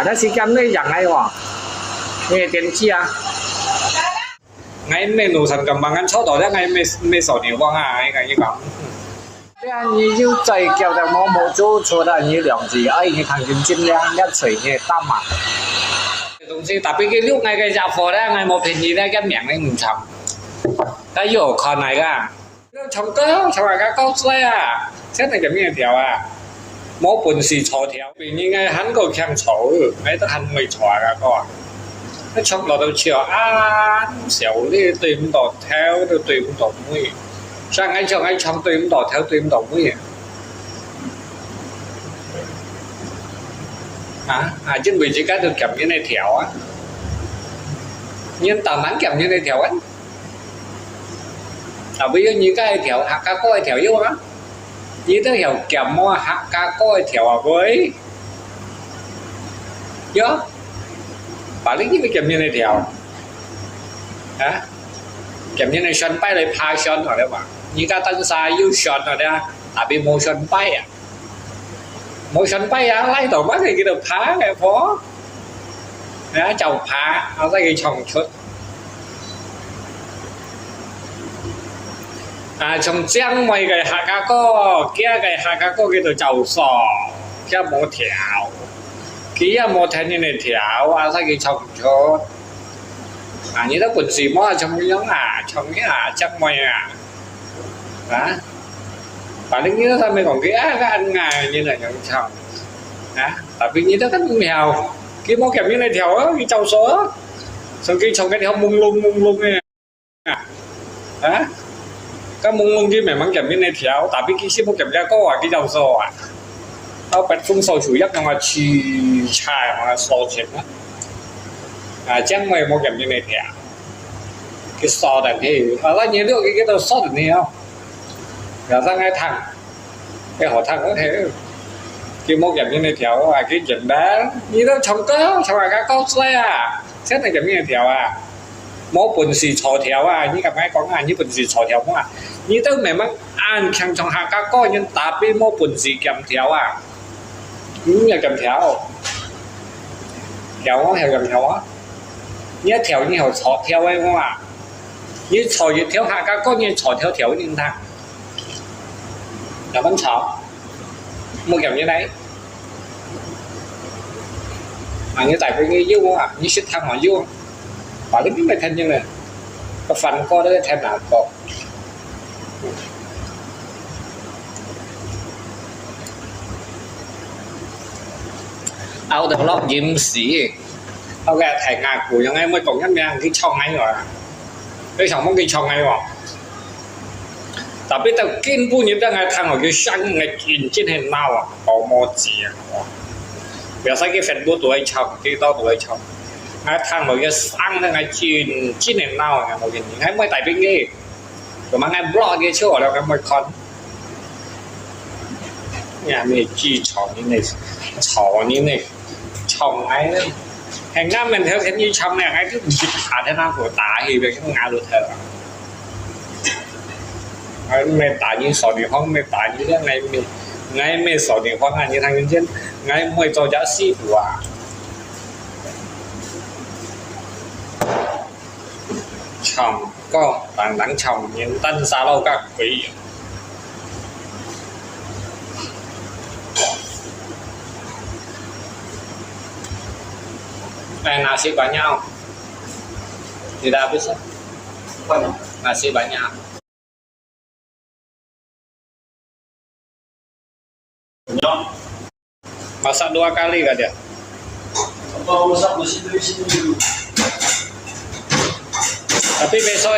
那時間你人嚟喎，你點知啊？ngay menu sản kembangan số đó ngay mấy số địa phương à ngay như vậy. Thế anh như chạy kiểu là mua chỗ chỗ là như lượng gì ấy như thằng kinh doanh量nhất水như tam mà. Đồng chí tapi cái lúc ngay cái giao phổ đó ngay một hình gì đó cái miệng này mình chồng. Cái vô con này cả. Chồng là các xe à. Xét này giống như theo à. Mỗi buồn xì chó theo. Vì như ngay hắn có khen chó ngay tới hắn người chó cả con. Nó trong đó đâu chiều ăn xéo đi tìm đỏ theo rồi tìm đỏ mũi sang ngay trong tìm đỏ theo tìm đỏ mũi trên vị trí cá được kèm như này theo á nhưng tao nắng kèm như này theo á bây giờ như cái theo hạt cá coi theo yêu á như thế theo kèm mua hạt cá coi theo với nhớ paling ini kemnya dia kemnya shot bay lại pha shot rồi đấy mà như các tân sai yêu shot rồi đấy tapi motion bay lấy đầu mắt thì cái được phá cái phó đó chồng phá nó ra cái chồng chút chồng trắng mày cái hạ cá co kia cái hạ cá co cái được chầu sò kia một thẻo kia một thằng như này thẻo sao cái chồng cho như đó quần gì mà trong cái giống trong cái chắc mày đó và đến như đó mình còn cái ăn ngày như là những chồng tại vì như đó các mèo cái món kèm như này thẻo á cái chầu số xong cái chồng cái theo mung lung này đó các mung lung cái mày món kèm như này thẻo tại vì cái món kèm ra có cái chầu số tao bật phun sầu chủ yếu mà chi chai mà sầu chết á chẳng mày một cái này thì cái sò này thì là nhiều được cái đầu sò này không là ra ngay thằng cái họ thằng có thể cái một cái này theo cái chuyện đá như đó trong là các con xe xét này cái này theo mỗi buồn xì chó theo như các mấy con như buồn xì chó theo mà như đó mày mang ăn khang trong hàng các con nhưng ta bị mỗi buồn xì kèm theo những nhà cầm theo cầm theo á nhớ theo như họ chó theo ấy không như chó như theo hạ các con như chó theo như thằng là vẫn chó một kiểu như đấy mà như tại vì như yêu như xích thằng họ yêu và lúc này thân như này cái phần co đó thêm nào co được lót diễm sĩ ok thầy ngạc của những em mới còn nhắc nhang cái trong ấy rồi cái trong món cái trong ấy rồi tapi tao kinh bu những cái thằng ở cái sang ngày chín trên hình nào có một gì bây giờ cái Facebook tụi anh trong cái tao tụi anh trong ngày thằng ở cái sang ngày chín trên hình nào ngày một cái ngày mới tại bên nghe rồi mà ngày blog cái chỗ đó cái mới con nhà mình chỉ chọn như này chồng ấy hàng năm mình theo như chồng này cái dịch hạt thế nào của tả thì về cái ngã được thở mình tả như sổ điện phong mình tả như thế này ngay mình sổ điện phong như thằng nhân dân ngay mới cho giá sĩ của chồng có bạn đáng chồng nhưng tân xa lâu các quý này nasi banyak tidak habis nasi banyak masak 2 kali gak dia masak di sini dulu tapi besok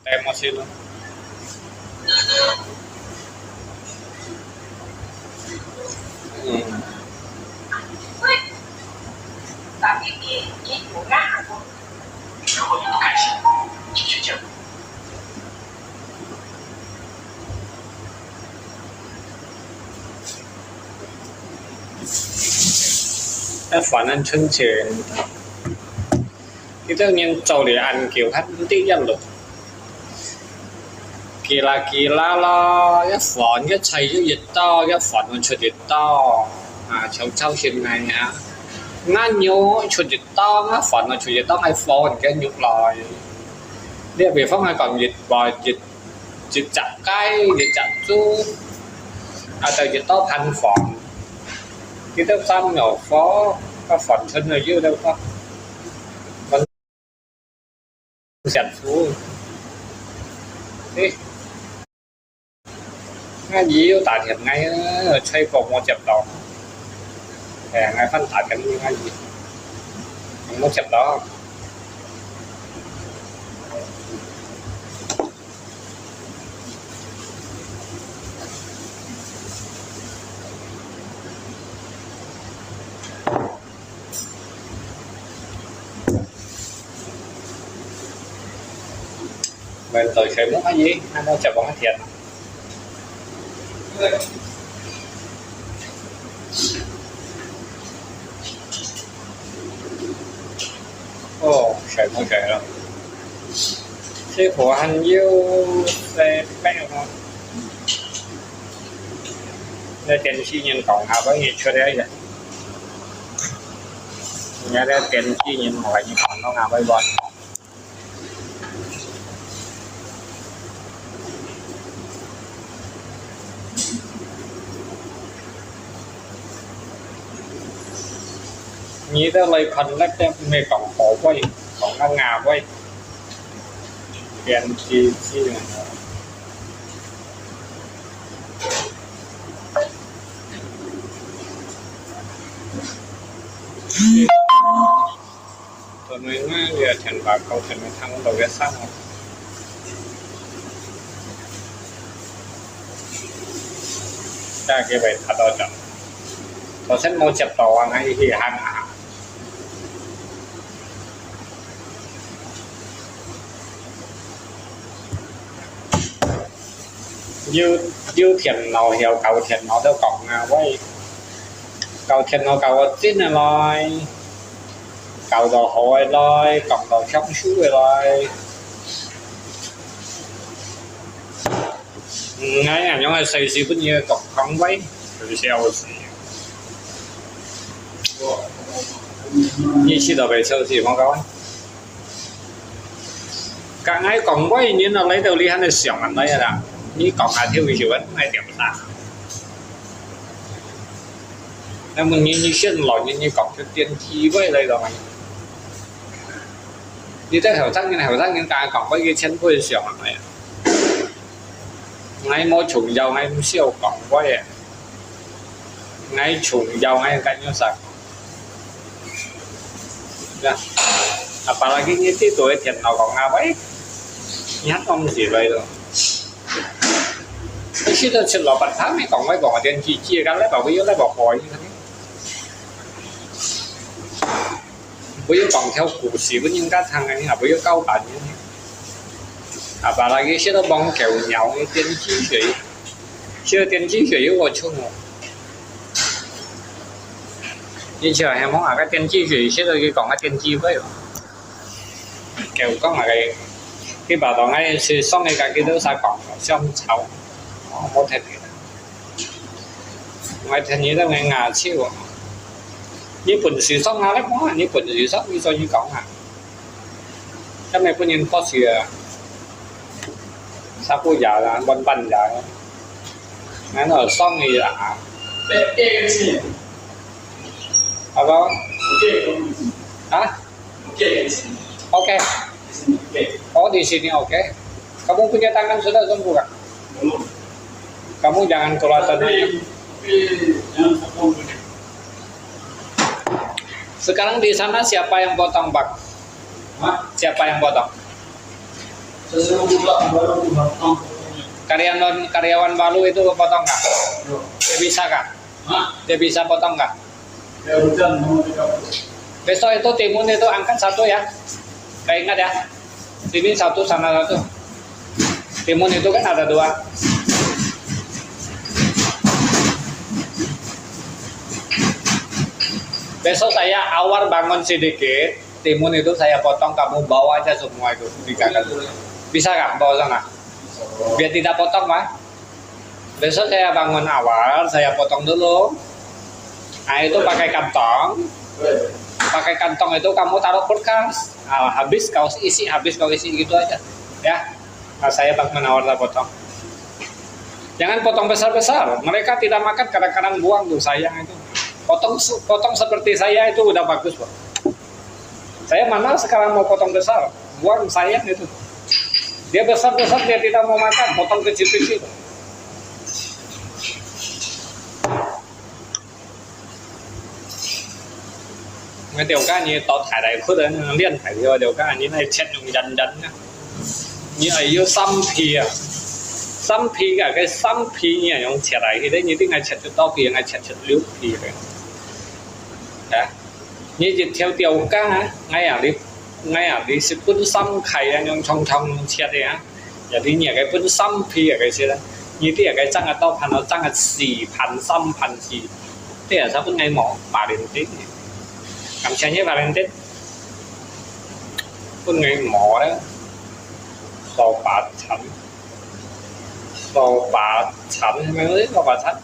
emosi itu tapi di murah aku. 如果你不开心，就去见我。phản ánh chân trên cái tự nhiên trâu để ăn kiểu hát tí nhân lực kỳ la lo cái phản cái chạy cái dịch to cái phản mình chuyện dịch to 抽線藝啊，啱要出熱當啊，phần là出熱當係放嘅肉來，呢個地方係講熱話熱雜雞、熱雜豬，à từ熱多噴房，cái đó xăm nhỏ phó có phần thân ở dưới đâu có, vẫn sạch phú, đi, ngay gì tại thiệt ngay xây cột một chập đó. Ngay phân tải cái như ngay gì một chập đó mình tới khởi muốn cái gì anh đâu chập bóng cái thiệt ồ sợi mua sợi rồi sư phụ hành yêu xe bé không đây tiền chi nhân cộng hợp với nhiệt cho đấy vậy nhà đây tiền chi nhân hỏi như còn nó nào với bọn như thế này phần lách em mày còn khổ quay còn đang ngà quay tiền chi này tôi nói là thành bà câu thành mới thắng đầu ghét sát không ra cái vậy thật đó chậm tôi sẽ mua chập tàu ngay thì hàng dư thiền nào hiểu cầu thiền nó đâu còn nào vậy cầu thiền nó cầu chín này rồi cầu đồ hội rồi còn đồ sống suối rồi ngay à nhóm này xây xí bất nhiêu còn không vậy rồi sao như khi đó về sơ thì mong các anh cả ngày còn quay như là lấy đầu đi hắn là xưởng ăn đấy là như còn là thiếu hiểu vẫn ngay điểm ta em mình như xuyên lòi như còn cái tiền chi với đây rồi như thế hiểu chắc những cái còn với cái chân quay xưởng ăn này ngay mỗi trùng dầu ngay siêu còn quay ngay trùng dầu ngay cạnh nhau sạch apalagi như thế tuổi tiền nào còn ngà vậy nhát ông gì vậy rồi khi tôi xin lỗi bản thân này còn mấy còn tiền chi chia gắn lấy bảo với lấy bảo hỏi như thế với còn theo cụ sĩ với những cái thằng này là với câu bản như thế apalagi khi nó bong kẹo nhau cái tiền chi thủy chưa tiền chi thủy của chung rồi như chờ em muốn cái tiền chi thủy sẽ rồi còn cái tiền chi với kẹo có mà cái bảo đó ngay sự xong ngay cái đó sao còn xong cháu một thể ngoài thành như là ngay ngà chiêu như quần sự xong ngà lắm quá như quần sự xong như sao như cổng à cái này có nhìn có sự sao cô giờ là bần bần giờ nó ở xong thì là apa hah oke oh di sini oke kamu punya tangan sudah sembuh kan kamu jangan kelihatan sekarang di sana siapa yang potong bak siapa yang potong karyawan baru itu potong nggak dia bisa kan dia bisa potong nggak besok itu timun itu angkat satu ya kayak ingat ya sini satu sana satu timun itu kan ada dua besok saya awal bangun sedikit timun itu saya potong kamu bawa aja semua itu dikangkat bisa nggak bawa sana biar tidak potong mah besok saya bangun awal saya potong dulu itu pakai kantong itu kamu taruh kulkas, habis kau isi gitu aja ya. Nah, saya bak menawar potong, jangan potong besar-besar, mereka tidak makan kadang-kadang buang tuh, sayang itu. Potong seperti saya itu udah bagus Pak. Saya mana sekarang mau potong besar, buang, sayang itu. Dia besar-besar dia tidak mau makan, potong kecil-kecil. Cái điều cá như tao thải đại khuất đấy, liên thải điều cá như này chết dùng dần nhá. Như ấy yêu xăm phi cả cái xăm phi như này用chết lại thì đấy như thế ngày chết cho tao phi ngày chết liếu phi vậy. Đấy. Như chỉ theo điều cá ngay à đi sẽ bún xăm khay anh用trong chết đấy á. Giờ thì nhiều cái bún xăm phi ở cái gì đó. Như thế cái trang ở tao phần nó trang ở xì phần xăm phần gì. Thế là sao bún ngày mỏ bà đến tí. Cảm ơn nhé Valentine. Con ngày mỏ đó. Sò bạc chắn mấy người sò bạc chắn.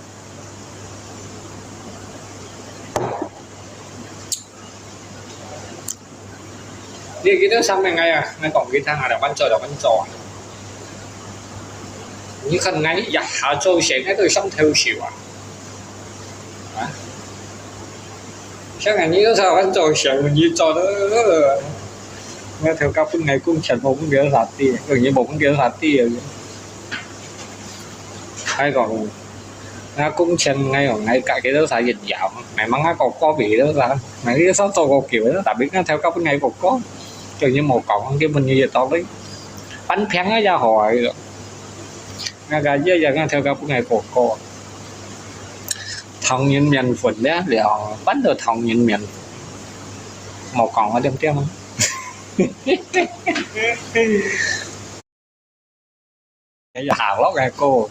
Đi cái đó xong ngay à, ngay còn cái thang là bắn trò. Như khăn ngay dạ hạ trôi sẽ ngay tôi xong theo xỉu à. Chắc là như sao anh trò sẽ như trò đó nghe theo các phương ngày cung trận một cái sạt ti gần như một cái sạt ti rồi hay còn nga cung trận ngay ở ngay cả cái đó xài dịch dạo mày mắng còn có bị đó là mày cái sáu tô kiểu đó tại biết nó theo các phương ngày còn có gần như một cọng cái mình như vậy to đấy bánh phèn nó ra hỏi rồi nga gà với giờ nghe theo các phương ngày còn có thông nhân miền phun đấy để họ bắt được thông nhân miền một còn ở trong không cái hào lót ra cô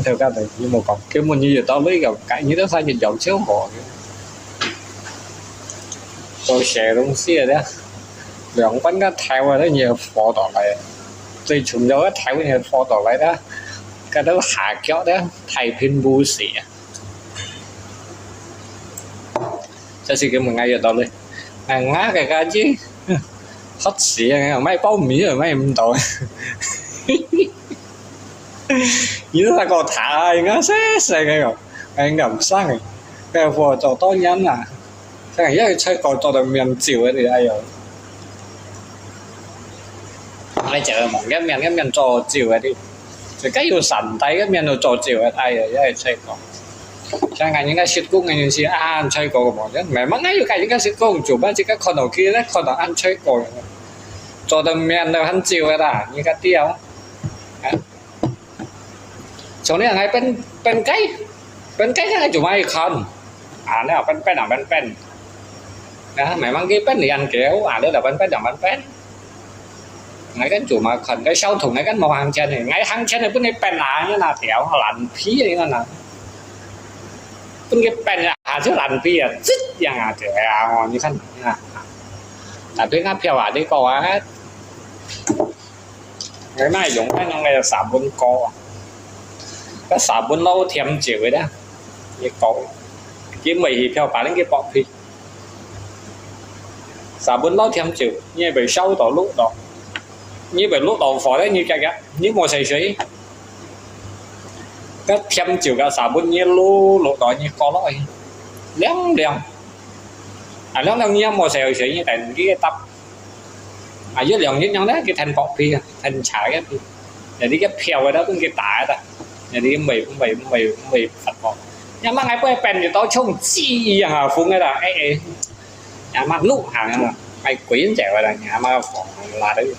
theo các thầy như một cọc cái môn như vậy tao lấy gặp cái như đó sao nhìn dọn xíu họ tôi sẽ đúng xí rồi đó lượng bánh nó theo rồi đó nhiều phò tỏ lại tôi chúng nó theo nhiều phò tỏ lại đó cái đó hạ kéo đó thầy pin bu xỉa sẽ xin cái một ngày giờ tao lên hàng ngá cái chứ hot xỉa mấy bao mì rồi mấy em tội như ta còn thả anh á xe cái rồi anh ngầm sang này cái vừa cho to nhắn à cái này chơi còn cho được miền chiều thì ai rồi ai chờ một cái miền cho chiều đi rồi cái yêu sẵn tay cái miền cho chiều ai rồi ai chơi còn chẳng hạn những cái shit cung này thì ăn chơi cổ một chút mẹ mắng ngay những cái shit cung chủ ba chỉ các con đầu kia đấy con đầu ăn chơi cổ cho tầm miền đâu ăn chiều ấy đã như cái tiêu chỗ này là ngay bên cái này chủ mai không nó là bên đó mẹ mang cái bên thì ăn kéo đó là bên ngay cái chủ mà khẩn cái sau thùng ngay cái màu hàng trên này ngay hàng trên này bên này bên như là kéo lạnh phí như thế nào cái bên chứ lạnh phí chích dạng trẻ như thế này tại biết ngáp theo đi co á cái này dùng cái này là xả bún co cái xả bún lâu thèm chịu vậy đó như cậu chỉ mì thì theo bà đến cái bọt thì xả bún lâu thèm chịu như vậy sau tổ lúc đó như vậy lúc đầu phổi đấy như cái như một sợi sấy cái thèm chịu cái xả bún như lúc đó như có lỗi léo léo như một sợi sấy như thành cái tập dưới lòng nhất nhau đấy cái thành bọt phi thành chả cái để đi cái phèo ở đó cũng cái tả ta để đi mì phật bọt nhà mà ngày bữa bèn thì tao trông chi à phun cái là nhà mà lúc hàng là mày quý trẻ vậy là nhà mà là đấy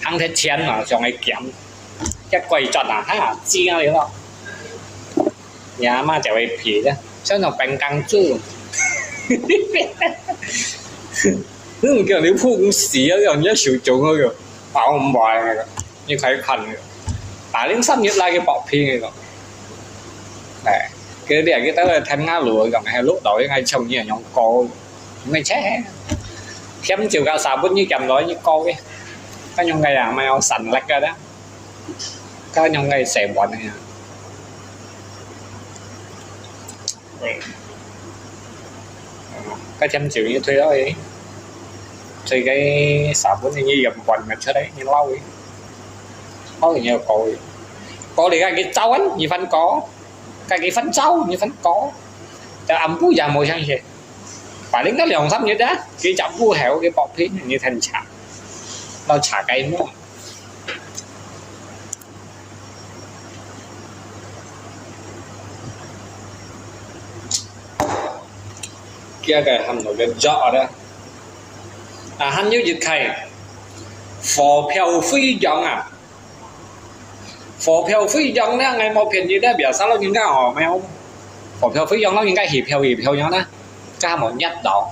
hàng thế chén mà cho ngày kiếm cái quầy chọn là ha chi đấy đó nhà mà trẻ về phì chứ sao nó bánh căng chu kiểu nếu phụ cũng xí rồi nhớ sử dụng rồi bảo không bòi này như thấy khẩn rồi bà đến sắp nhất là cái bọ phi này rồi này cái để cái tới là thanh ngá lụa gần hay lúc đổi ngay chồng như là nhóm cô ngay chết kém chiều cao xào bút như chầm đó như cô ấy cái nhóm ngày là mai sành lách ra đó cái nhóm ngày xẻ bọn này cái 100 triệu như thuê đó ấy, thuê cái xã vốn như dầm quần mà trước đấy như lâu ấy có nhiều có để cái cháu ấy như phân có cái phân cháu như phân có ta ấm bú già mồi sang gì phải đến cái lòng sắp như đó cái chậm bú hẻo cái bọc phí như thành chả nó chả cây nữa kia cái hầm nổi cái rõ đó hắn như dịch khai phò phiêu phi dòng phò phiêu phi dòng đó ngày một phiền gì đó biểu sao nó những cái họ mày không phò phiêu phi dòng nó những cái hiệp phiêu nhau đó ca một nhất độ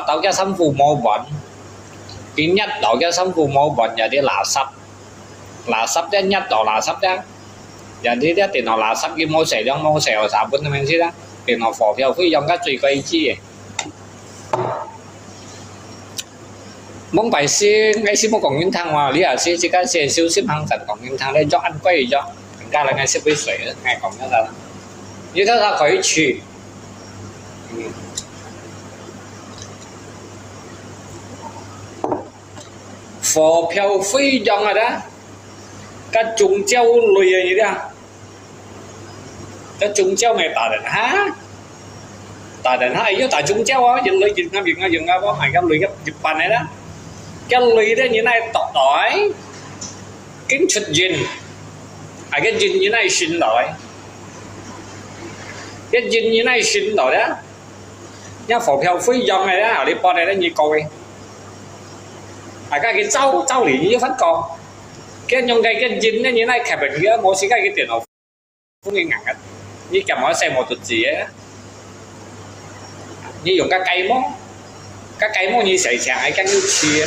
tao cho sắm phù mô bệnh cái nhất độ cho sắm phù mô bệnh giờ đi là sắp đến nhất độ là sắp đó giờ đi đó thì nó là sắp cái mô xèo sao bên mình đó thì nó phò phiêu phi dòng cái truy cây chi mong bài xe ngay xí một còn những thằng mà lý à xí chỉ có xe siêu xếp hàng tận còn những thằng đây cho ăn quay cho thành ra là ngay xếp với水ngay còn nó ra như thế là khỏi chỉ phò phiêu phi dòng rồi đó cái trùng treo lùi như thế cái trùng treo này tả định há yếu tả trùng treo á dừng lùi dừng ra có hai cái lùi cái dịch bàn này đó cái lùi đó như này tỏi kính chụp dinh cái dinh như này xin lỗi cái dinh như này xin lỗi đó nhá phổ phiêu phi dòng này đó ở đi po này đó như coi cái cháu lì như phát con cái nhông cái dinh nó như này khẹp bệnh kia mỗi cái tiền nào cũng nghe ngặt như cầm ở xe một tụt gì á như dùng các cây mó như sợi sải cái như chia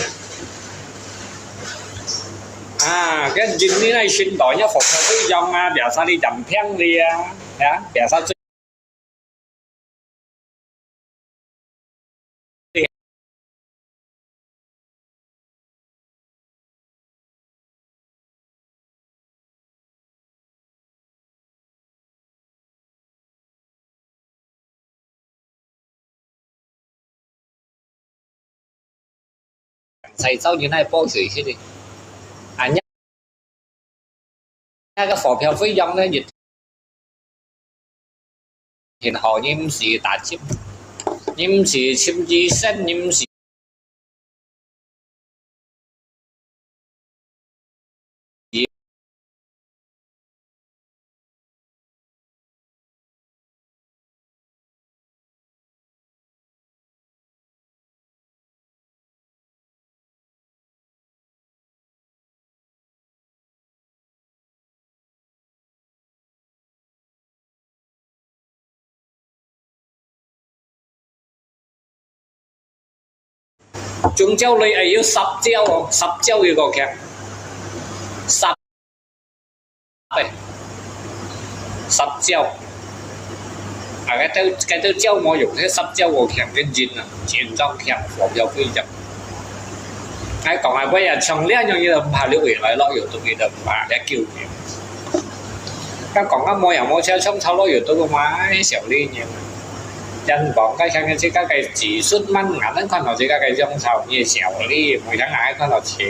cái dinh như này xin tội nhá phục cái dòng bẻ sao đi chậm phèn đi bẻ sao xây sau như này bố gì chứ đi nhá cái phò phiêu phi dòng đó dịch hiện họ nhiễm sĩ tả chim nhiễm sĩ chim chi sen nhiễm sĩ chúng treo lùi ấy yếu sắp treo gì có kẹp sắp treo cái tôi treo mà dùng thế sắp treo có kẹp cái dinh chuyện trong kẹp phổ phiêu phi dòng còn ai bây giờ trong lẽ như là bà lưu ý lại lo yếu tố gì được bà đã kêu nhiều các còn các môi ở môi xe sống thao lo yếu tố của máy xẻo đi nhiều chân bọn cái sang cái các cái chỉ xuất măng ngắn đến con nào chỉ các cái trong sầu như xẻo đi mỗi tháng ngày con nào chỉ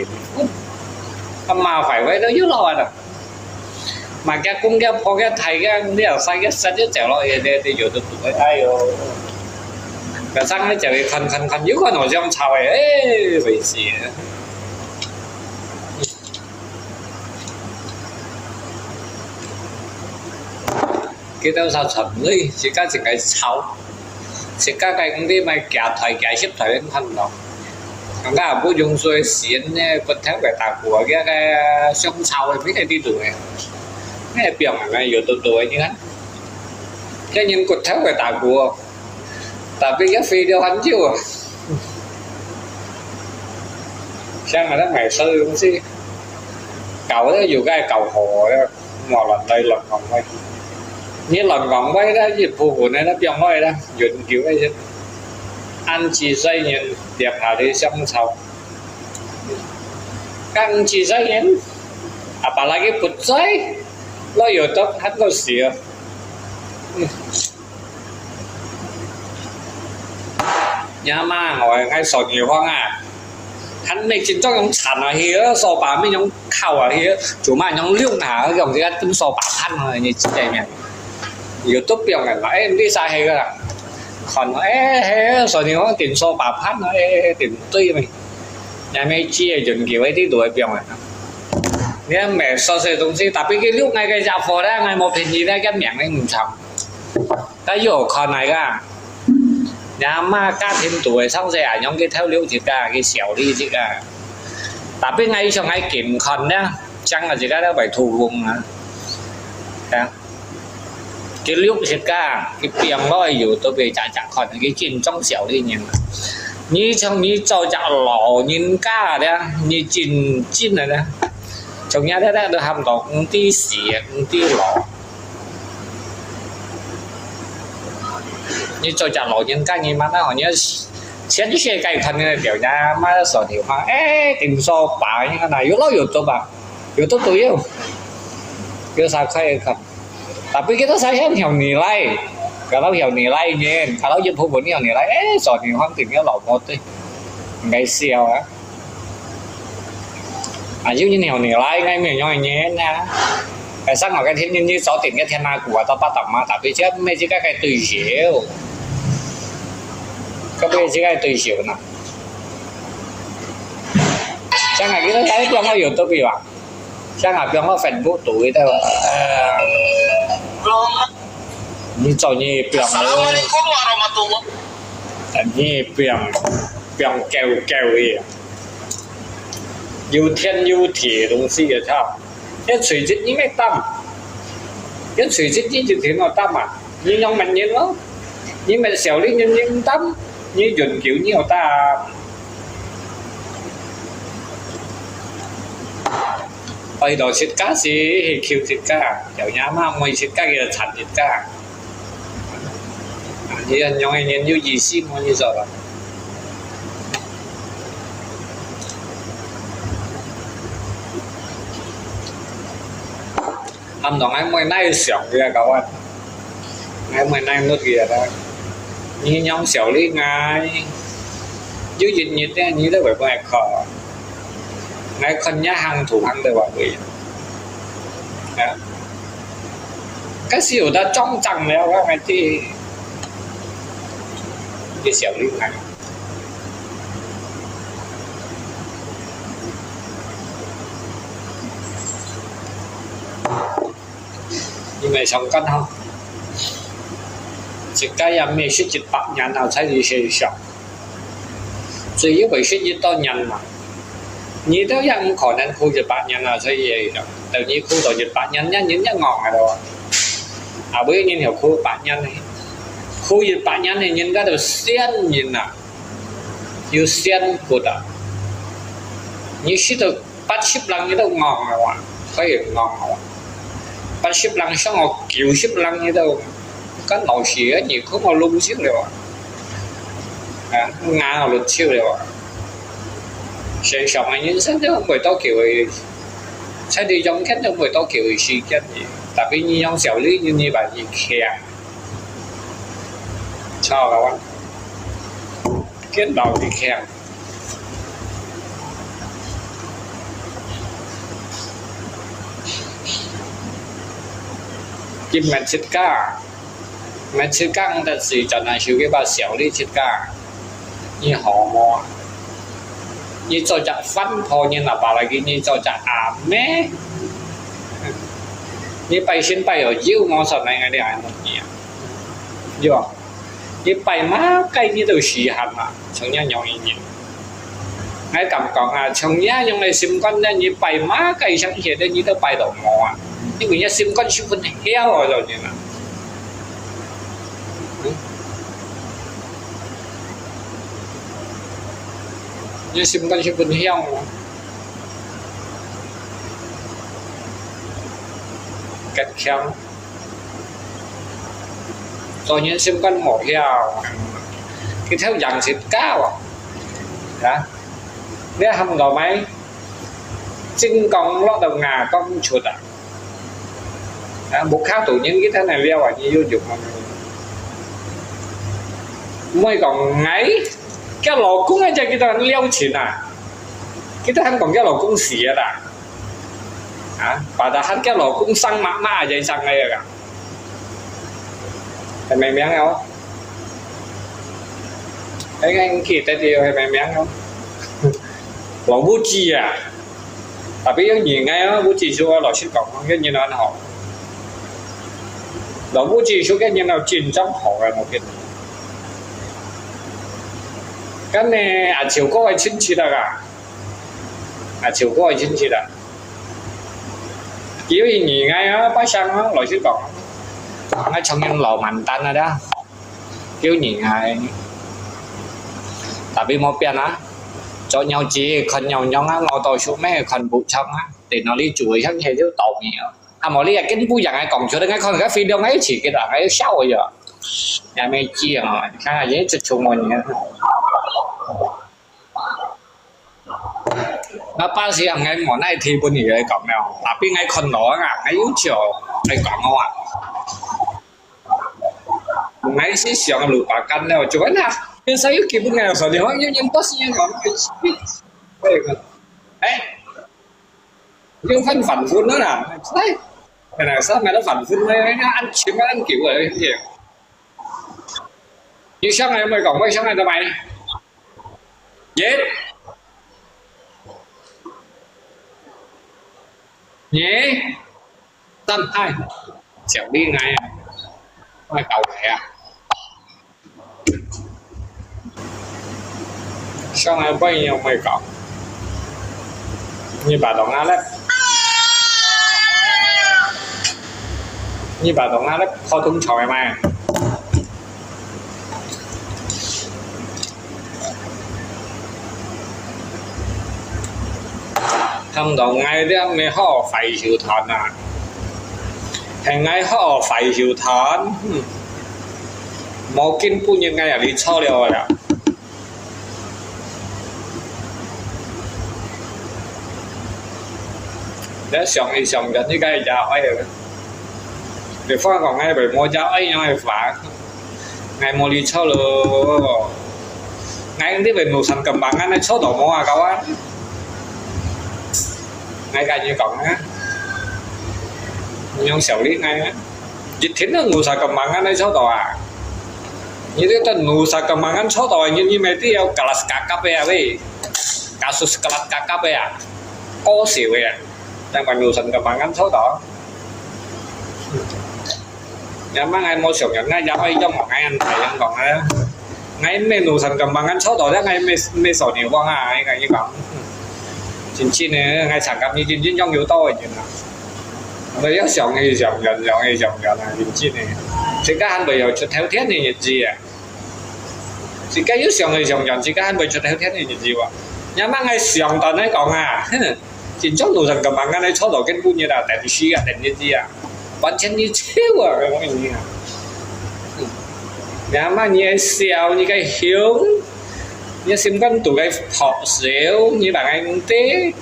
mà phải với nó dữ lo rồi mà cái cung cái phô cái thầy cái đi ở sai cái sân cái xẻo lo thì dù được tụi ai rồi cái sang nó chạy khăn dữ con nào trong sầu ấy vậy gì cái đâu sao sầm đi chỉ các cái sầu chỉ các cái công ty mà kẻ ship thời đến thân đó còn các bố dùng xuôi xiên quật thép về tạc của cái sông sau biết cái đi tuổi cái biểu này nhiều tuổi như thế cái những quật thép về tạc của tại vì cái phi đều hắn chưa xem mà nó mày sơ cũng gì cầu đó dù cái cầu hồ đó mà lần đây lần còn đây như lần còn quay đó dịch vụ của này nó trong nói đó duyên kiểu cái gì anh chỉ dây nhìn đẹp hà đi xong sau các anh chỉ dây nhìn apalagi put dây lo yếu tốc hắn có xỉa nhà mà ngồi ngay sổ nhiều hoang à hắn này chính trong những sản ở here sổ bả mấy những khẩu ở here chủ mà những liêu nào cái dòng gì ăn sổ bả than rồi như vậy nè YouTube biểu này nói em đi xa hay là còn nói sổ nhiều hoang tiền sổ bả than nói tiền tuy mình nhà mấy chia chuẩn kiểu ấy thì đuổi biểu này nếu mẹ so sánh东西tapi cái lúc ngay cái dạo phố đó ngày một thì gì đó cái miệng này mình chồng cái vô còn này cả nhà mà cá thêm tuổi xong rồi à nhóm cái theo liêu gì cả cái xẻo đi gì cả tapi ngay trong ngay kiểm còn nhá chẳng là gì cả đã phải thủ vùng à cái lúc gì cả cái piang nói dù tôi về chả còn cái chuyện trong xẻo đi như trong như cho chả lò nhìn cá đấy như chín này đấy trong nhà đã được hàm có công ty xỉ công ty lò như cho chả lò nhân cá như mà nó nhớ chiến xe cây thân này tiểu nhà mà sở tiểu hoa tìm so bà như thế này yếu tôi bà yếu tôi yêu yếu sao khai không tapi kita sayang hiểu nilai kalau hiểu nilai nha kalau dân phụ vẫn hiểu nilai sở tiểu hoa tìm cái lò một đi ngày siêu á giống như hiểu nilai ngay mình nói nhé nha cái sáng ngồi cái thiên như số tiền cái thiên na của tao bắt tập mà tapi chứ mấy cái tùy xỉu có bây giờ cái tùy xỉu nào chẳng là cái đấy trong nó YouTube bị bạn chẳng là trong nó Facebook tuổi đâu như cho như biang như biang kêu gì yêu thiên yêu địa东西嘅差，一垂直你咩擔，一垂直你就天我擔啊，你用文言咯，你咪時候你用擔，你潤橋你又擔，為到設計是橋設計，由nhà mà唔設計嘅產設計，你人用嘅人要意思我你做啦。Hôm đó ngày mới nay xẻo kìa các bạn ngày mới nay nó kìa đó như nhóm xẻo lý ngay dưới dịch nhiệt ấy, như đó phải ngoài khó ngay con nhá hàng thủ hàng đều bảo vệ cái xỉu đã trong chẳng leo các cái thì cái xẻo lý ngay因为上干哈，一家人咪说100人後才至寫上，最因為說越多人嘛，你都有可能哭100人後才寫上，tự nhiên哭到100人一ngọn rồi đó，啊，不然你哭100人呢，哭100人呢，人家都先人啊，要先哭的，你說到80人你都ngọn rồi à，可以ngọn rồi。80 lần xong rồi kiểu 10 lần như đâu có nội xỉa nhiều không mà luôn xíu rồi ngã là lượt siêu rồi sẽ sống là những sách đó mười to kiểu sẽ đi trong cách đó mười to kiểu gì cái gì tại vì như trong xử lý như vậy gì kẹt cho các bạn kết đầu thì kẹt cái mình xịt cá người ta sử dụng là sử cái bao xẻo đi xịt cá như họ mò như cho chặt phân thôi như là bảo là cái như cho chặt mé như bay xin bay ở dưới ngon sọt này ngay đây ai một gì chưa như bay má cây như từ xì hạt mà chẳng nhá nhau nhìn ngay cầm còn chẳng nhá trong này sim con như bay má cây sáng hiện đây như nó bay đầu mò nhưng người ta sim con siêu phân heo rồi như nào như sim con siêu phân heo cách khéo rồi những sim con một heo cái theo dạng xịt cao đó nếu hầm đầu máy chinh con lót đầu ngà con chuột một khá tủ những cái thế này leo như vô dụng mà mới còn ngáy 叫老公aja kita撩钱啊kita kan còn叫老公死啦padahal叫老公生媽媽就生嘅㗎係咪明không thấy anh kia tới điều hay mày miếng không lão bố chi à tapi yang gì ngay á bố chi số lão sư cộng cái như nào học lão bố chi số cái như nào truyền trong học là một cái này chiều có ai chính trị là cả chiều có ai chính trị là kiểu gì ngay á bác sang á lão sư cộng ngay trong những lò mạnh tan rồi đó kiểu gì ngay tapi mau pian á cho nhau chỉ còn nhau nhau á ngồi tàu xuống mấy còn bụi trong á thì nó đi chuối khác hay chứ tàu nhiều mà đi cái bụi dạng ai còn chỗ đấy ngay còn cái video ấy chỉ cái đoạn ấy sau rồi nhà mẹ chia mà khá là dễ chụp chung rồi nhỉ nó ba sĩ hàng ngày món này thì bên gì đấy cộng nào tapi ngay còn nó ngay yếu chiều ngay cộng không ạ ngay xí xíu lụt bà căn nào chỗ nào bên saya kịp ngày sau đó nhưng có gì còn nhưng phân phản phun nữa là đấy cái này sao mày nó phản phun mấy nó ăn chim nó ăn kiểu ở đây gì như sáng ngày mày còn mấy sáng ngày tao mày yes nhé tâm hai chèo đi ngay mày cầu này à sao ngày bây giờ mày còn như bà đồng á đấy như bà đồng á đấy kho tung chòi mà thằng đồng ngay đấy mày họ phải chịu thọn à thằng ngay họ phải chịu thọn một kinh phu như ngay là đi cho liệu rồi để xong thì xong cho những cái giáo ấy rồi để phát còn ngay bởi mua giáo ấy nhau phá ngày mua đi cho là ngay cái về màu xanh cầm bằng anh số độ mua à cậu á ngay cả như cậu á nhưng xử lý ngay á dịch thiến là màu xanh cầm bằng anh số độ à như thế tên màu xanh cầm bằng anh số độ như mấy tiêu kelas KKP à vậy kasus kelas KKP à có xỉu vậy đang bằng nuôi sinh cầm bằng anh số đó nhà mấy ngày mua sầu nhận ngay giáo ấy trong một ngày anh thầy anh còn á ngay mấy nuôi sinh cầm bằng anh số đó ngay mấy sầu nhiều con à ngay như còn chính chi này ngay sản phẩm như chính chính trong yếu tố rồi nào bây giờ sầu ngay sầu nhận là chính chi này chỉ các anh bây giờ cho theo thiết này như gì à chỉ cái yếu sầu ngay sầu nhận chỉ các anh bây giờ theo thiết này như gì vậy nhà mấy ngày sầu tận ấy còn à chính trong nuôi sinh cầm bằng anh số đó cái bu như là đèn xí à đèn như gì à完全你错啊！我跟你讲，nhà mà như xèo như cái hiếu như xem con tụi cái thọ xéo như là anh tế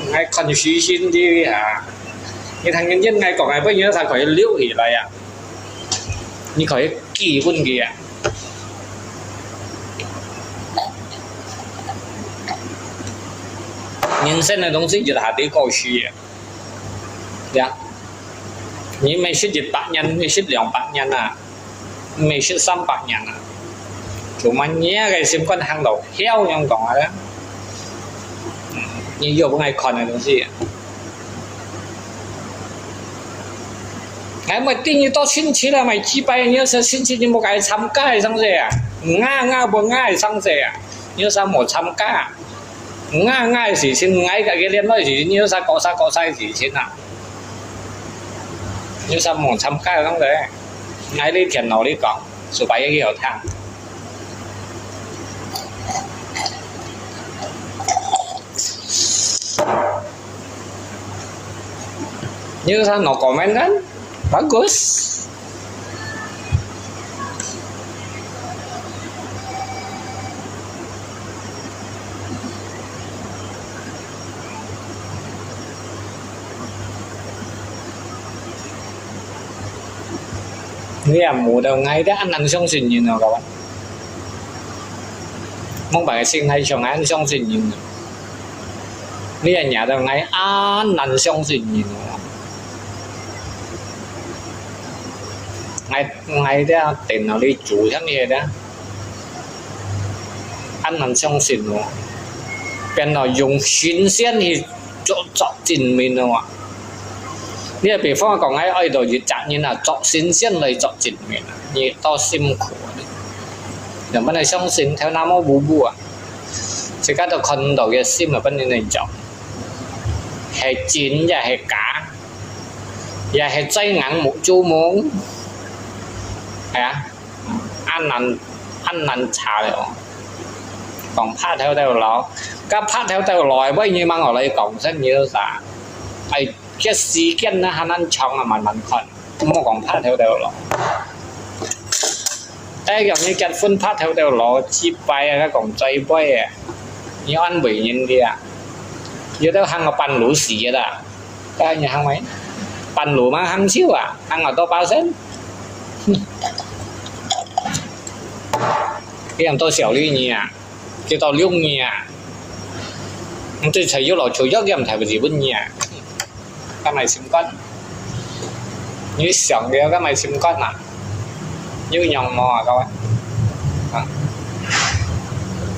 ngay còn suy xin đi hả như thằng nhân dân ngay còn ngày bây giờ thằng khỏi liễu hỉ lại à như khỏi kỳ quân kìa nhân生的东西就是还得高需呀。你没是100年，没是200年啊，没是300年啊，就嘛nhé cái xem con hàng đầu heo trong còn đó, như nhiều cái ngày còn là cái gì? Ngày mà tin như tao xin chỉ là mày chi bay nhớ sao xin chỉ một cái tham gia hay sang gì à? Nga bộ Nga hay sang gì à? Nhớ sao một tham gia? Nga gì xin ngay cái liên nói gì nhớ sao có sai gì xin à? Như sao một trăm cái lắm đấy ngay đi tiền nào đi cổng số bảy cái kiểu thằng như sao nó comment đấy bagus nghĩa là mùa đầu ngay đó anh ăn xong xình như nào các bạn mong bạn xin hay xong án xong xin nhìnนี่อันยาตรงไหนนั่น相信你ngay đó tiền nào đi chủทั้งนี้đó anh nằm相信我變到用新鮮去做證明咯你比方講喺愛度要責任啊做新鮮嚟做證明啊你多辛苦人們係相信theo nam mô Bụt Bụt sẽ có được con đầu cái sim là bên này chọn hệ chín và hệ cả và hệ dây ngắn một chú muốn ăn năn chả được còn phát theo theo lọ các phát theo theo lòi với như mang ở đây còn rất nhiều giả ai cái xí kiến nó hắn ăn chong là mình còn không còn phát theo theo lọ đây giống như cái phân phát theo theo lọ chi bay cái còn dây bay như ăn bị nhìn đi như đó hàng là pan lúa xì đó cái nhà hàng mấy pan lúa mà hàng xíu hàng ở to bao cent cái làm tôi xẻo đi nhỉ cái tao liêu nhỉ tôi thấy yêu lò chủ yếu cái làm thầy cái gì bên nhỉ cái này sim con như xẻo cái này sim con như nhòng mò các bạn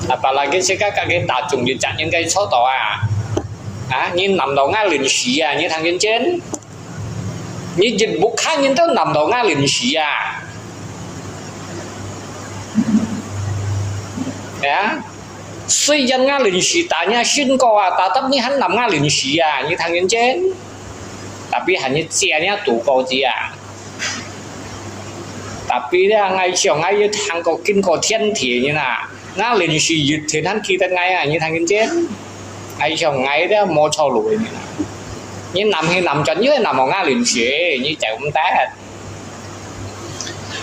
apalagi jika các đại chúng như chặt những cái số tỏ như nằm đầu nga liền xì như thằng trên trên như dịch vụ khác như tao nằm đầu nga liền xì xây dân nga liền xì ta nha xin co ta tất như hắn nằm nga liền xì như thằng trên trên tapi hanya chia nha tủ co gì tapi dia ngay chiều ngay như thằng có kinh có thiên thì như nào nga liền xì dịch thì hắn kia tên ngay như thằng trên trên ngay chiều ngay đó mua cho lùi như nằm hay nằm chân dưới nằm ở nga liền xì như chạy không té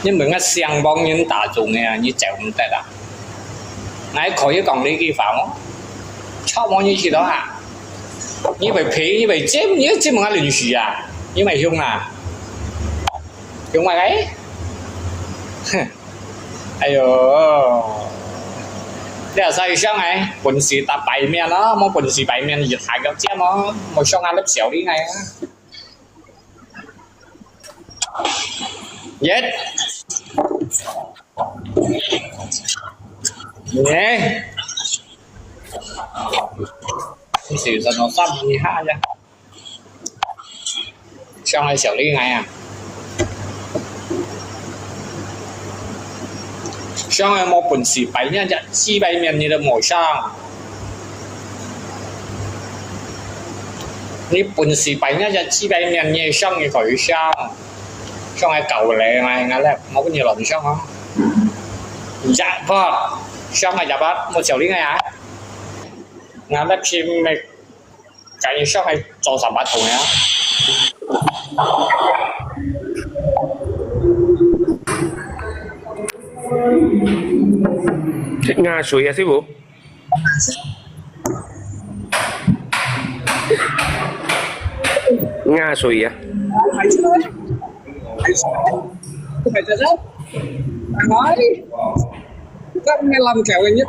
nhưng mình nghe xiang bong những đại chúng này như chạy không té ngay khỏi còn đi kỳ phạm cho bao nhiêu gì đó như vậy phí như vậy chém như chém nga liền xì như mày hung hung mày ấy ai yo đây là sao sáng này quần xì ta bảy miền đó mà quần xì bảy miền giật hại gặp chém nó một xong ăn lớp xẻo đi ngay yes nè xì ra nó xăm như ha nha xong này xẻo đi ngay xong rồi một quần xì bảy nha chi bảy miền như là màu sangนี่ปุ่นสีไปเนี่ยจะชี้ไปเนี่ยเนี่ยช่องเนี่ยขออยู่ช่องช่องไอ้เก่าเลยไงงั้นแหละมันก็nhiều lầnช่องđó dạ vângช่องไอ้dạ bát một chiều đi ngayงั้นแล้วพิมพ์cáiช่องไอ้做十八圖嘅Nga水師傅Nga水phải chứ phải thật đấy bạn nói các nghe làm kẹo gần nhất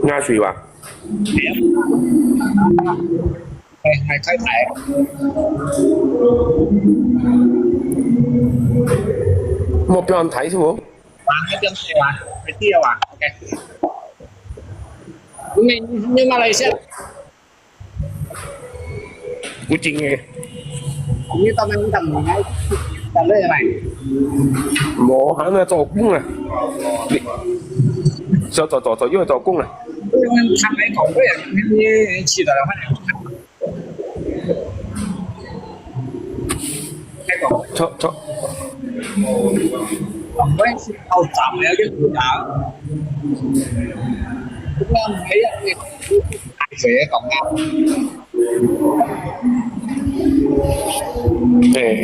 Nga水話係睇睇冇俾人睇師傅cái chân này phải tiêu ok nhưng mà này sẽ của chuyện nghe như tao đang tầm ngay tầm đây này冇肯啊做工啊做因為做工啊thằng ấy còn với như chỉ là phải cái còn cho còn với tàu tạm ở cái cửa đảo cũng thấy ai sẽ còn ngang 嘿嘿嘿，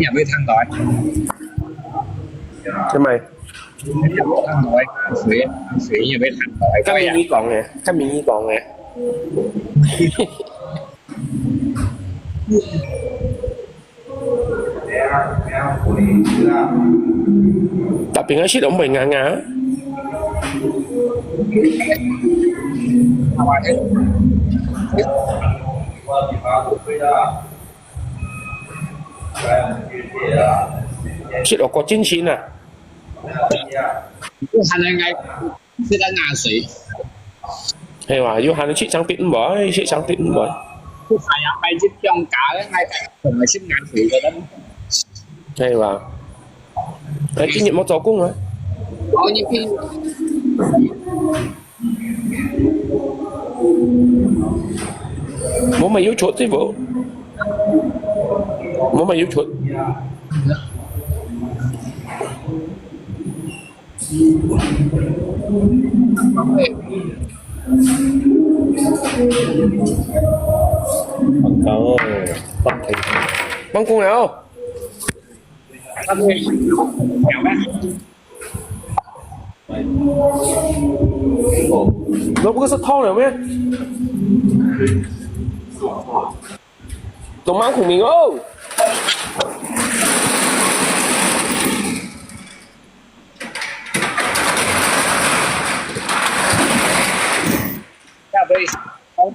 อย่าไปทางดอย ทำไม อย่าไปทางดอย水อย่าไปทางดอย ถ้ามีนี้กล่องไงถ้ามีนี้กล่องไง特別嗰啲都唔係硬硬， เอาไว้ 切落個煎錢啊！ ทำยังไงที่ได้งาน水係話要行切上邊唔會，切上邊唔會。 ผู้ขายไปจิ้มจองกาแล้วไงผมมาชิ้นงาน水嘅啦係話你今日冇做工啊？我呢邊冇咪要出啫喎，冇咪要出。có bất kỳ Băng cung nào? bất kỳ nghèo đó Nó có sắt thau nào咩? Tụi máu của mình ô. ra đi không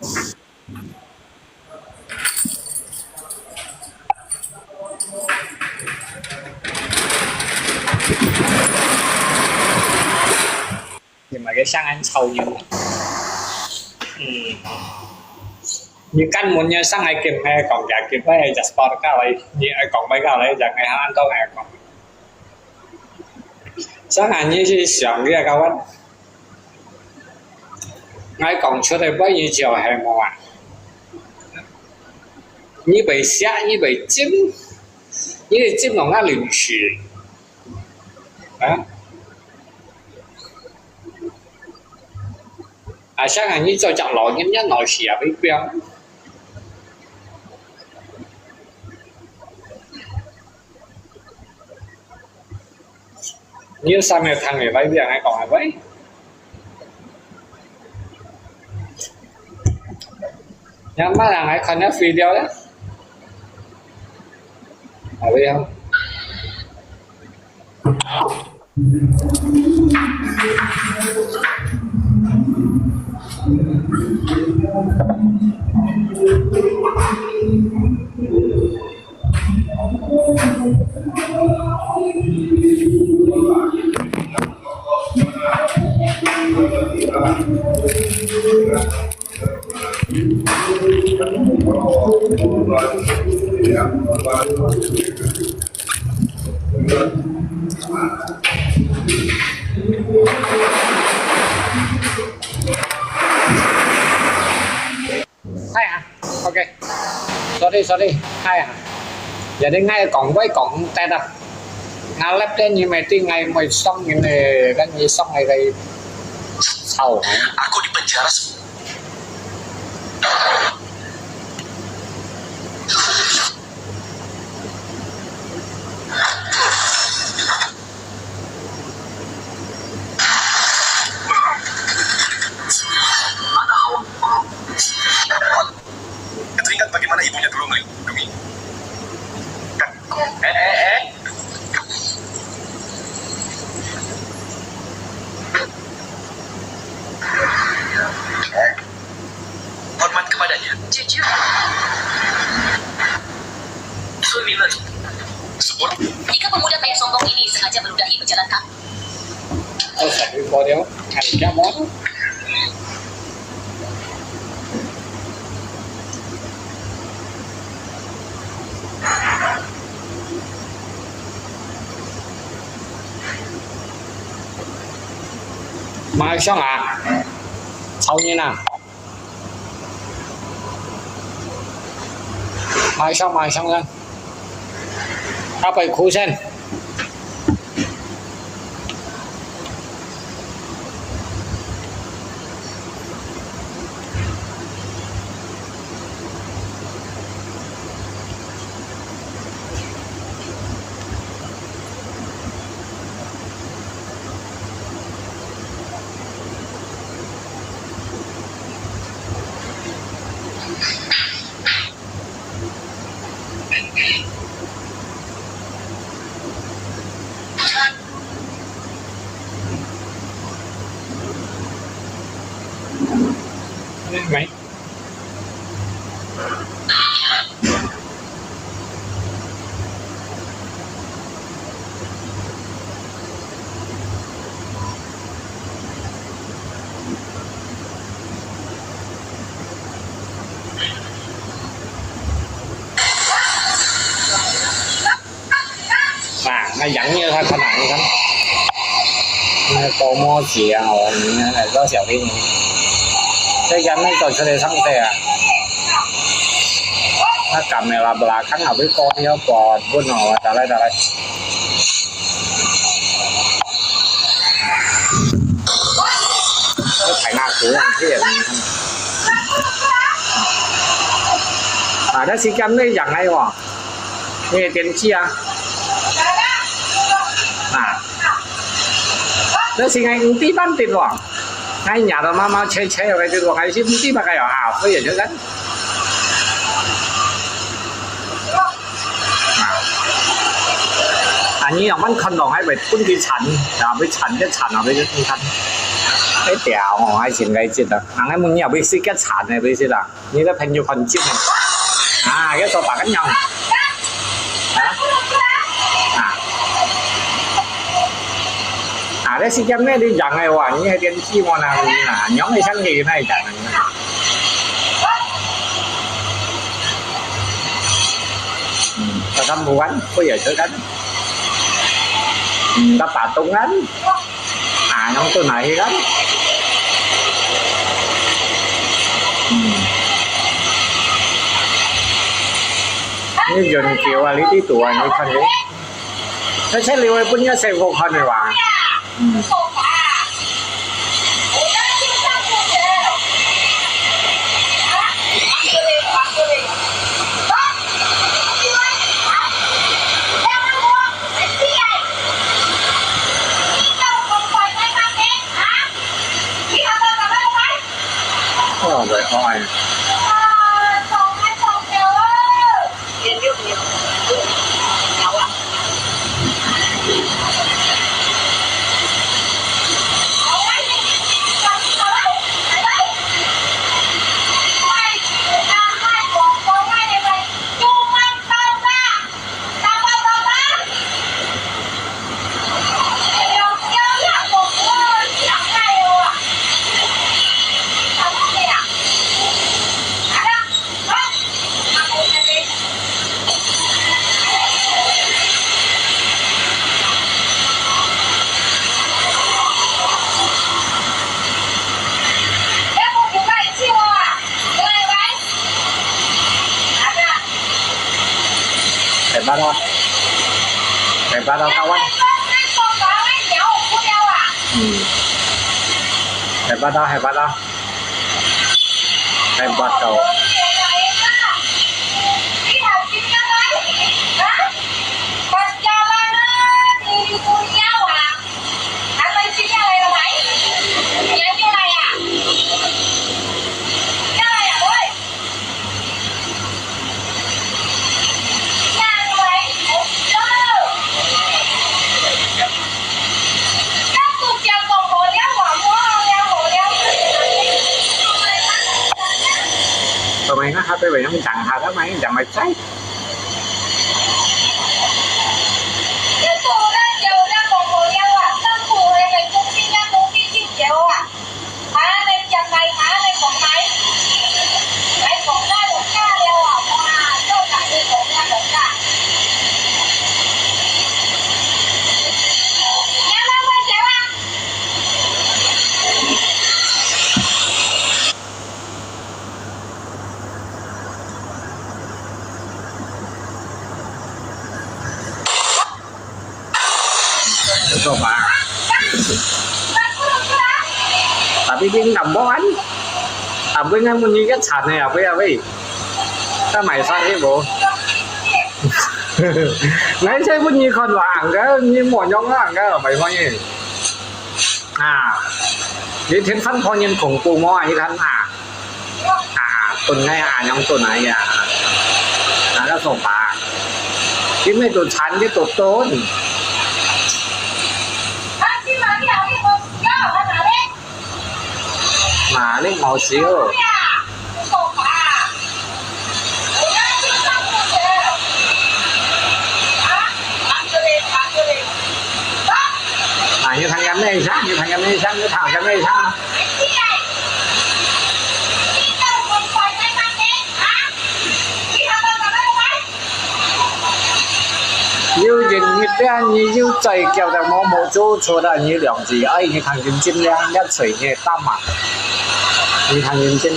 nhưng mà cái sang anh sầu nhiều như căn muốn như sang ngày kiếm hay còn giả kiếm hay giả sport cao ấy như ai còn mấy cao đấy giả ngày ăn to ngày còn sáng ngày như thì想cái cao anh ngay còn chưa thấy bao nhiêu chiều hè mùa như bị xa như bị chim như bị chim nó ngã lửng xì đó à sáng ngày như cho chọn lọ nhân nhất nói xì với quen như sao này thằng này vay việc hay còn là vậy nhắm mắt là hãy connect video đó ở đây không hay à ok sorry hay à giờ đến ngay còn với còn tay đập ngay lắp trên như mày tin ngày mày xong như này cái gì xong này đây sầu Aku di penjara teringat bagaimana ibunya dulu melindungi. Hormat kepadanya. Jujur. Suamilah. Sebut. Jika pemuda kaya sombong ini sengaja meludahi pejalan kaki. tôi sẽ đi qua đéo thành cái món mai xong à sau như nào mai xong lên ta phải khu sen ได้ไหมnó dẫn như thôi khả năng lắm tô mô chìa hồn này có xẻo đi cái gắn nó còn sẽ để xong xe à nó cầm này là kháng hợp với con nhớ bò buôn nọ trả đây nó phải nào cứu làm thế à nó xí gắn đấy chẳng hay hả nghe tiền chi à à đó là ngay cũng tí bán tiền rồi ngay nhà đó mà chơi ở cái tiền rồi ngay xí tí mà cái à phải vậy chứ gắn à như là mình khăn đồ hay bị quân bị chặn bị chặn à bị cái khăn cái tiểu hay xin cái chuyện đó anh ấy muốn nhiều bị xí cái chặn này bị xí là như cái phần nhiều phần chip này à cái số bạc cái nhau đấy xin chấm đấy đi dặn này hoàn như hay tiền chi mà nào là nhóm hay sáng gì này chẳng ta thăm mua bánh có giờ chơi đánh ta bà tung đánh à nhóm tôi này đánh như dần kiểu lý tí tuổi như thân đấy nó sẽ liều ấy punya xe vô thân này bạn rồi thôi ba đâu cao anh hai ba đâu hai ba cầu mày nó hai bảy nó chẳng hạt đó mày chẳng mày cháy coba tapi dia nggak mau kan tapi nggak mau nyikat sana ya apa ta mày sao thế bố nãy chơi muốn như con vàng cái như mỏ nhông vàng cái ở mày coi như à như thiên phân coi nhân khủng cụ mò như thân tuần ngay nhông tuần này nó sổ bà cái mấy tuần chán cái tuần tốt mà lên màu xíu này sang như thằng em này sang cái thảo em này sang yêu人一边你要再叫的我冇做错的你兩字哎你看認真啦一錘你擔嘛你看認真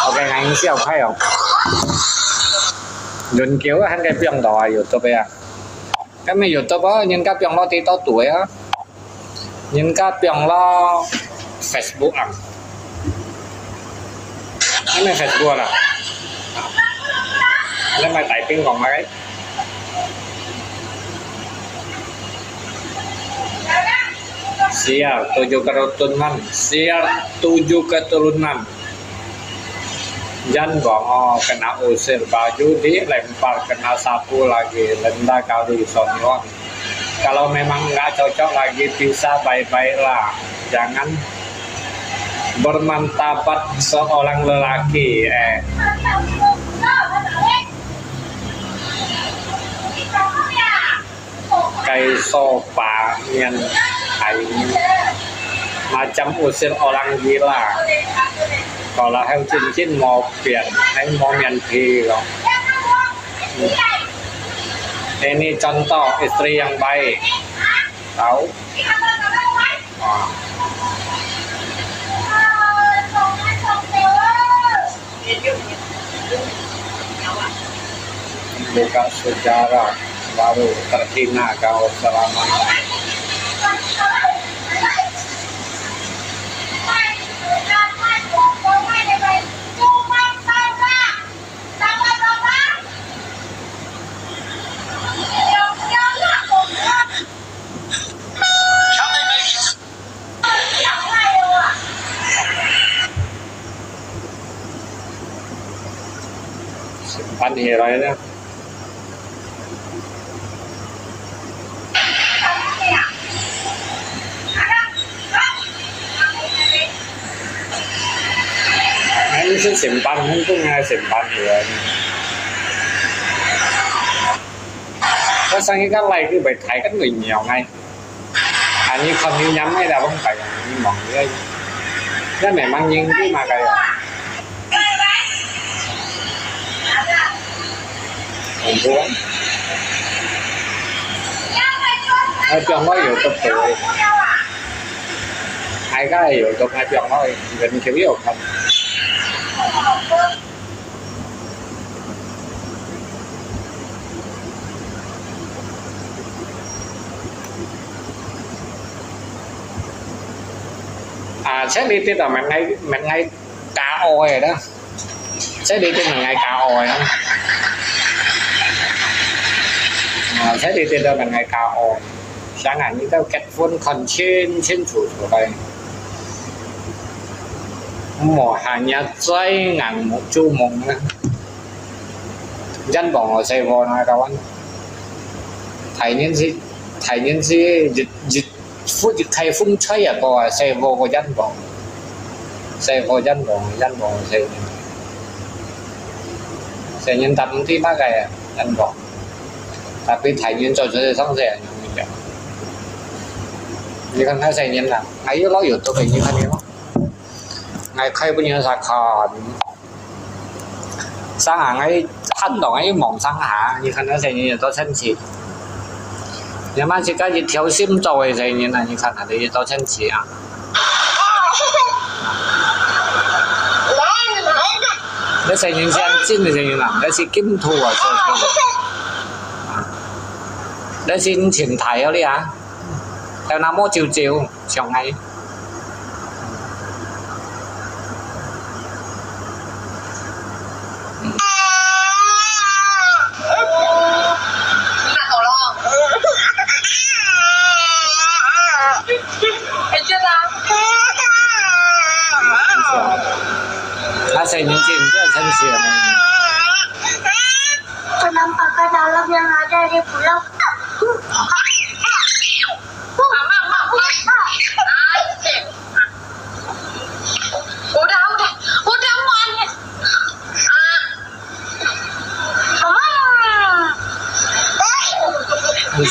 OK anh siêu khai không Dùn kiểu hắn cái biếng đó YouTube à cái mấy YouTube á những cái biếng đó thì to tuổi á những cái biếng đó Facebook à cái này Facebook à lên mày tải pin còn mấy siap 7 keturunan siap 7 keturunan Jan Bongo kena usir baju dilempar kena sapu lagi lenda kali sonyon kalau memang nggak cocok lagi bisa bye-bye lah jangan bermantabat seorang lelaki kayak sopa yang macam usir orang gila kalau heo cincin mau biển hay mau miền thì đó ini contoh istri yang baik tahu buka sejarah baru terhina kau selama simpan hiranya anh sẽ simpan không có ngay simpan rồi có sang cái này cứ phải thấy các người nhiều ngay như không như nhắm hay là không phải như mọi người cái này mang những cái mà cái không muốn ở trong nó nhiều tập tuổi hai cái nhiều tập hai trong nó gần thiếu nhiều không sẽ đi tiếp là mình ngay cá oi rồi đó sẽ đi tiếp là ngay cá oi đó sẽ đi tiếp là mình ngay cá oi sáng ngày như tao kết hôn còn trên chủ đây mùa hạ nhà chơi ngàn một chu mộng dân bỏ ở Sài Gòn này đâu anh thầy nhân sĩ dịch phút thầy phun chơi à có Sài Gòn có dân bỏ Sài nhân tâm thì bác gầy dân bỏ tapi thầy nhân cho chơi xong rẻ như con thấy Sài nhân là ấy nóอยู่ตัวnhư thế này ngày khai bao nhiêu sạc sang hàng ấy thân đồng ấy mỏng sang hạ như khăn nó sẽ như tôi chân chỉ nhưng mà chỉ cái gì thiếu sim rồi thì như là như khăn là thì tôi chân chỉ à nó sẽ như sang chín thì như nào nó sẽ kim thu à nó xin tiền thầy ở đi à theo nam mô chiều chiều chồng ngày saya nyuci itu esensial. Kenapa ke dalam yang ada di pulau? Udah muanya.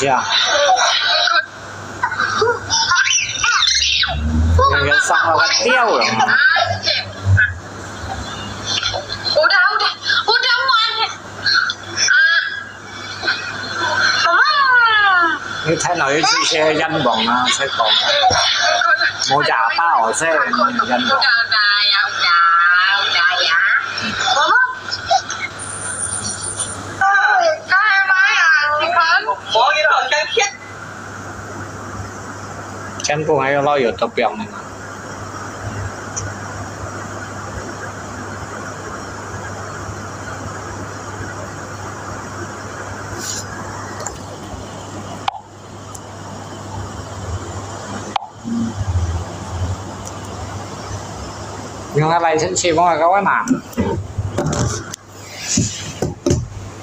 Iya. xong rồi bắt tiêu rồi Udah muan. như thế nói chị xe dân bỏng sẽ còn mua trả bao xe dân bỏng Udah ya. Mama. Cái máy à, Có cái đó chân thiết. chân cũng hay lo ở tập 병 này nhưng cái này chân chỉ có cái quán nào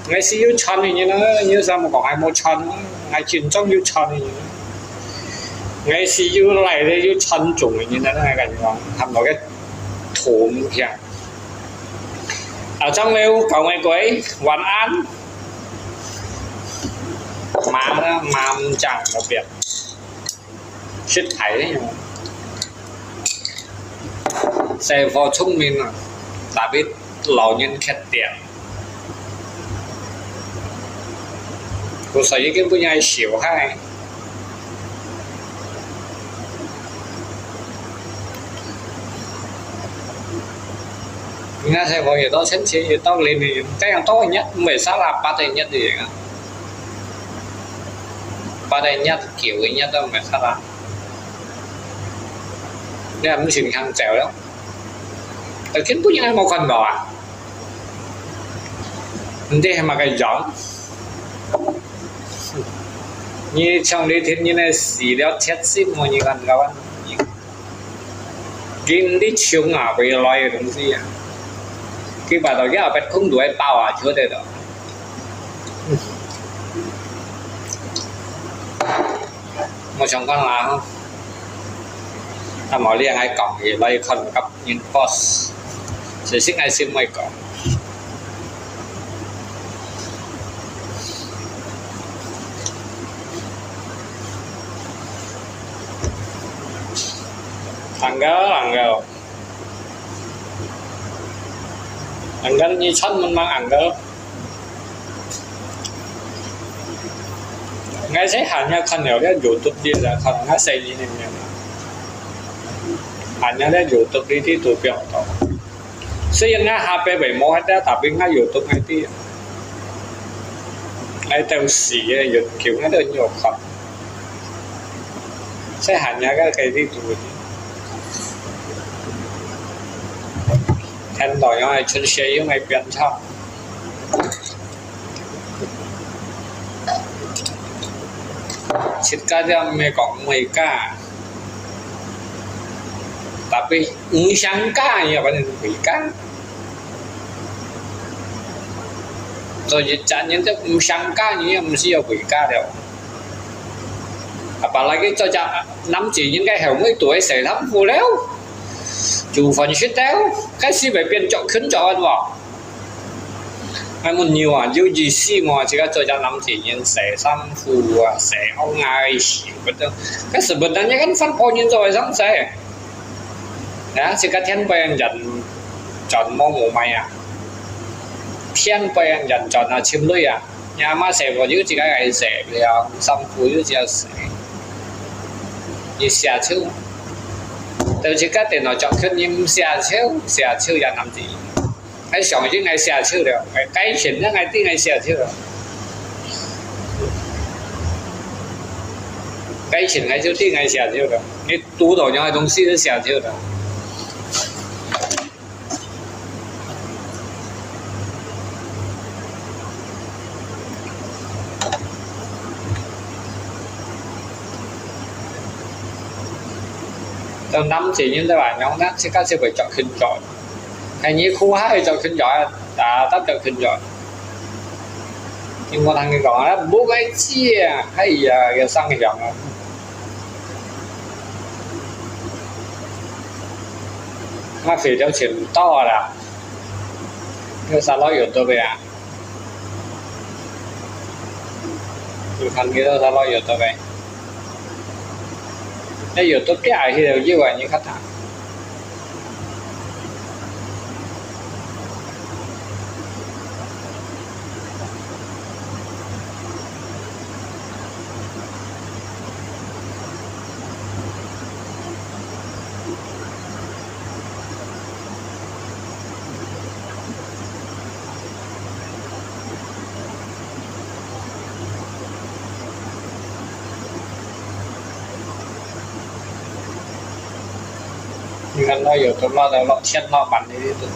ngày xưa yêu chân thì như nó như sao mà còn ai mua chân ngày chuyện trong yêu chân thì ngày xưa yêu này thì yêu chân trùng như thế này cái gì làm một cái thủng kìa ở trong lều cầu ngày cuối quán ăn mà chẳng đặc biệt shit thấy đấy xe vào thông minh à đã biết lão nhân khét tiền cô sở cái bữa nay xỉu hay nghe xe vào gì đó xem gì tao lên thì cái hàng tốt nhất mày sao là ba tay nhất thì ba tay nhất kiểu cái nhất đâu mày sao làm đây là một chuyện hàng trèo đó tại kiến bữa nay một phần bỏ à đây mà cái gió như trong đây thì như này xì đeo chết xíp mà như gần các bạn kinh đi chung à với loài đồng gì à khi bà nói cái ở bên không đuổi bao à chưa đây đó một trong con là không ta mở liền ai cổng thì lấy con cấp nhìn post sẽ xích ai xin mày cổng thằng gỡ như chân mình mang ăn gỡ ngay sẽ hẳn nha con nhiều cái YouTube đi là con ngay xây như này hẳn nha cái YouTube đi thì tụi biểu đó xây dựng ngay HP 7 mô hết đó tapi ngay YouTube ngay thì ngay tao xỉ kiểu ngay được nhiều con sẽ hẳn nha cái đi tụi thành đổi nó chân xe với mày biến sao Chít cá ra mày có mày cá tapi sang cá ya bạn bị cá rồi dịch chẳng những cái sang cá như em siêu bị cá đều apalagi cho cha nắm chỉ những cái hẻo mấy tuổi sẽ lắm vô léo chủ phần shit đéo cái gì phải biến chọn khấn chọn vào ai muốn nhiều à dù gì xí mà chỉ có cho cha nắm chỉ những sẽ xăm phù à sẽ ông ai xỉu bất đâu cái sự bất đắc những cái phân phối những rồi giống sẽ đó chỉ có thiên bèn dần chọn mong mù mày à thiên bèn dần chọn là chim lưới à nhà mà sẽ có những chỉ cái sẽ là xăm phù những chỉ sẽ như xả chứ từ chỉ có tiền nó chọn khuyên nhưng xả chiếu ra làm gì cái sống chứ ngày xả chiếu được cái chuyện nó ngày tí ngày xả chiếu được cái chuyện ngày chiếu tí ngày xả chiếu được cái tú đầu nhau东西都xả chiếu được tao nắm chỉ những cái bài nhóm đó sẽ có sẽ phải chọn khinh chọn hay như khu hay chọn khinh chọn đã tắt chọn khinh chọn nhưng mà thằng cái gọi đó bố cái chia hay giờ cái sang cái giọng mà phải theo chuyện to là cái sao nói được tôi về à tôi thằng kia sao nói được tôi về cái YouTube cái ai thì đều như vậy như khách hàng 你看那有的那的老千老板的都。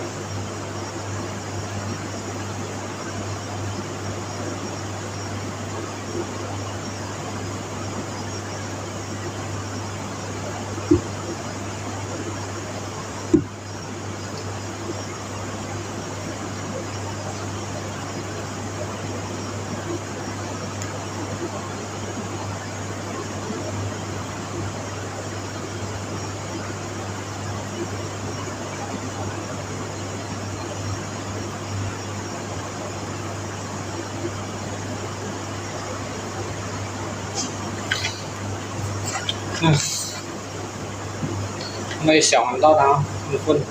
ไม่想到他很混，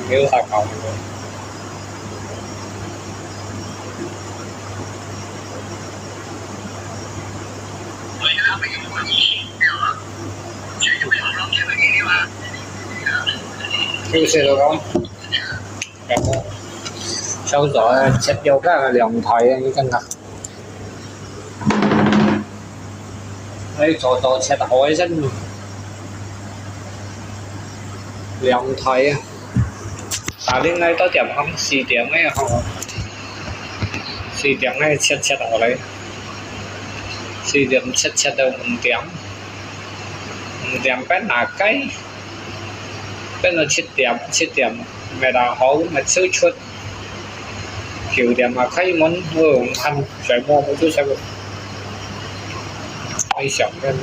没有他高。就是嗰個，然後收咗切咗間涼台啊，已經啊。你做切海身涼台啊，打啲ngay多點咁4點咧，4點咧切落嚟，4點切到5點，5點bên là cái bên là 7點咪là好咪超出9點mà khai món ăn phải mua một chút saoไม่想跟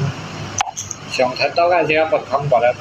想太多个就要不通过来。